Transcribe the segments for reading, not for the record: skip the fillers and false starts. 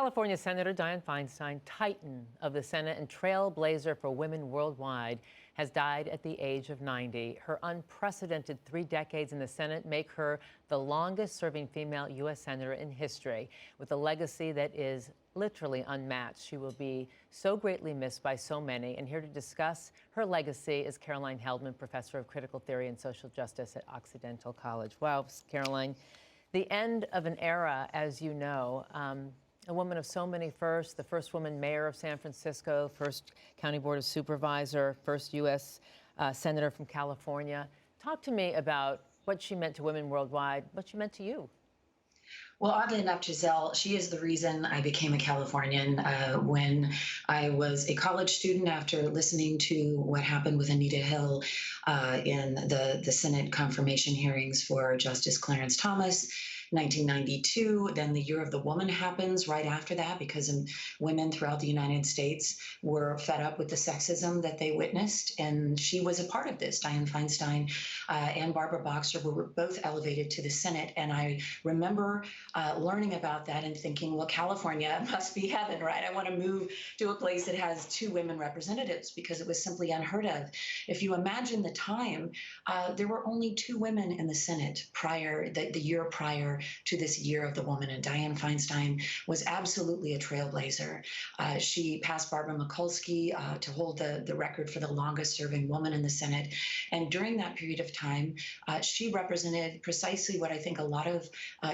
California Senator Diane Feinstein, titan of the Senate and trailblazer for women worldwide, has died at the age of 90. Her unprecedented 3 decades in the Senate make her the longest-serving female U.S. senator in history, with a legacy that is literally unmatched. She will be so greatly missed by so many. And here to discuss her legacy is Caroline Heldman, professor of critical theory and social justice at Occidental College. Wow, Caroline, the end of an era, as you know. A woman of so many firsts, the first woman mayor of San Francisco, first county board of supervisor, first U.S. Senator from California. Talk to me about what she meant to women worldwide, what she meant to you. Well, oddly enough, Giselle, she is the reason I became a Californian when I was a college student after listening to what happened with Anita Hill in the Senate confirmation hearings for Justice Clarence Thomas. 1992, then the Year of the Woman happens right after that because women throughout the United States were fed up with the sexism that they witnessed, and she was a part of this. Diane Feinstein and Barbara Boxer were both elevated to the Senate, and I remember learning about that and thinking, well, California must be heaven, right? I want to move to a place that has 2 women representatives because it was simply unheard of. If you imagine the time, there were only 2 women in the Senate the year prior to this Year of the Woman, and Diane Feinstein was absolutely a trailblazer. She passed Barbara Mikulski to hold the record for the longest serving woman in the Senate, and during that period of time, she represented precisely what I think a lot of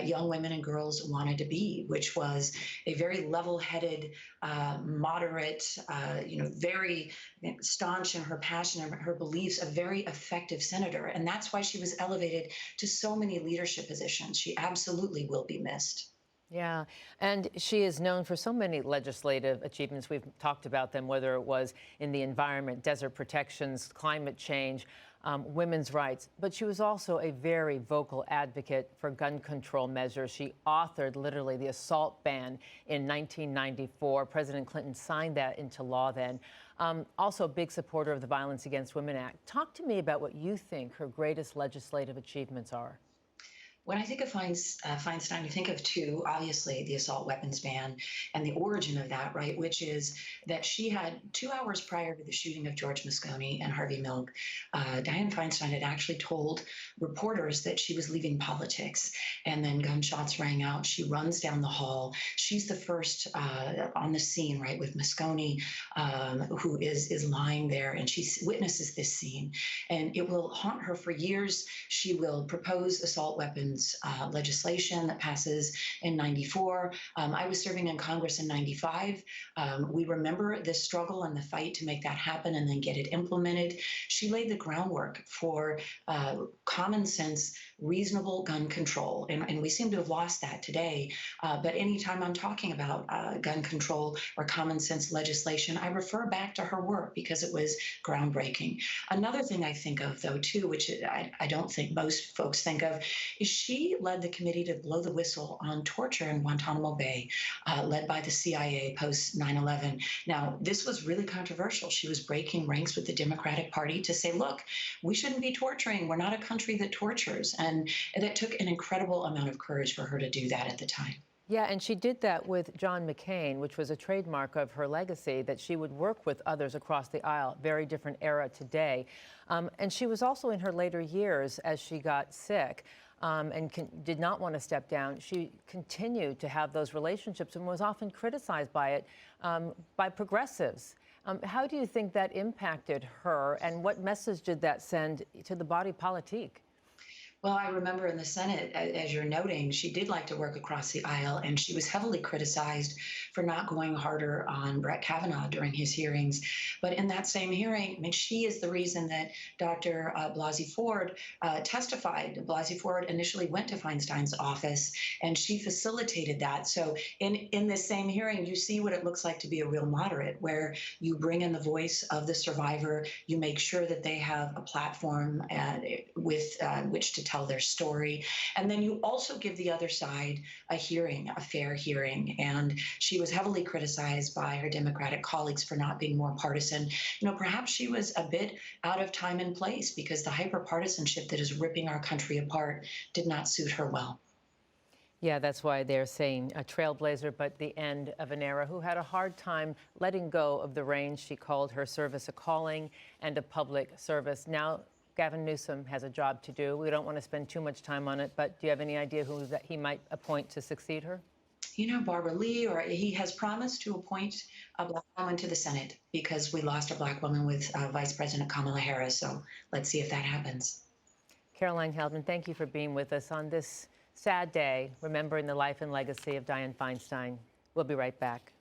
young women and girls wanted to be, which was a very level-headed, moderate, very staunch in her passion and her beliefs, a very effective senator. And that's why she was elevated to so many leadership positions. She absolutely will be missed. Yeah, and she is known for so many legislative achievements. We've talked about them, whether it was in the environment, desert protections, climate change, women's rights. But she was also a very vocal advocate for gun control measures. She authored literally the assault ban in 1994. President Clinton signed that into law then. Also a big supporter of the Violence Against Women Act. Talk to me about what you think her greatest legislative achievements are. When I think of Feinstein, you think of 2, obviously the assault weapons ban and the origin of that, right, which is that she had 2 hours prior to the shooting of George Moscone and Harvey Milk, Diane Feinstein had actually told reporters that she was leaving politics, and then gunshots rang out. She runs down the hall. She's the first on the scene, right, with Moscone, who is lying there, and she witnesses this scene, and it will haunt her for years. She will propose assault weapons legislation that passes in 94. I was serving in Congress in 95. We remember this struggle and the fight to make that happen and then get it implemented. She laid the groundwork for common sense, reasonable gun control, and we seem to have lost that today. But anytime I'm talking about gun control or common sense legislation, I refer back to her work because it was groundbreaking. Another thing I think of, though, too, which I don't think most folks think of, is she led the committee to blow the whistle on torture in Guantanamo Bay, led by the CIA post 9/11. Now, this was really controversial. She was breaking ranks with the Democratic Party to say, look, we shouldn't be torturing. We're not a country that tortures. And that took an incredible amount of courage for her to do that at the time. Yeah, and she did that with John McCain, which was a trademark of her legacy, that she would work with others across the aisle. Very different era today. And she was also in her later years, as she got sick, and did not want to step down. She continued to have those relationships and was often criticized by it, by progressives. How do you think that impacted her, and what message did that send to the body politique? Well, I remember in the Senate, as you're noting, she did like to work across the aisle, and she was heavily criticized for not going harder on Brett Kavanaugh during his hearings. But in that same hearing, I mean, she is the reason that Dr. Blasey Ford testified. Blasey Ford initially went to Feinstein's office, and she facilitated that. So in this same hearing, you see what it looks like to be a real moderate, where you bring in the voice of the survivor, you make sure that they have a platform with which to tell their story. And then you also give the other side a hearing, a fair hearing. And she was heavily criticized by her Democratic colleagues for not being more partisan. Perhaps she was a bit out of time and place because the hyper-partisanship that is ripping our country apart did not suit her well. Yeah, that's why they're saying a trailblazer, but the end of an era who had a hard time letting go of the reins. She called her service a calling and a public service. Now, Gavin Newsom has a job to do. We don't want to spend too much time on it, but do you have any idea who that he might appoint to succeed her? You know, Barbara Lee, or he has promised to appoint a Black woman to the Senate because we lost a Black woman with Vice President Kamala Harris. So let's see if that happens. Caroline Heldman, thank you for being with us on this sad day, remembering the life and legacy of Diane Feinstein. We'll be right back.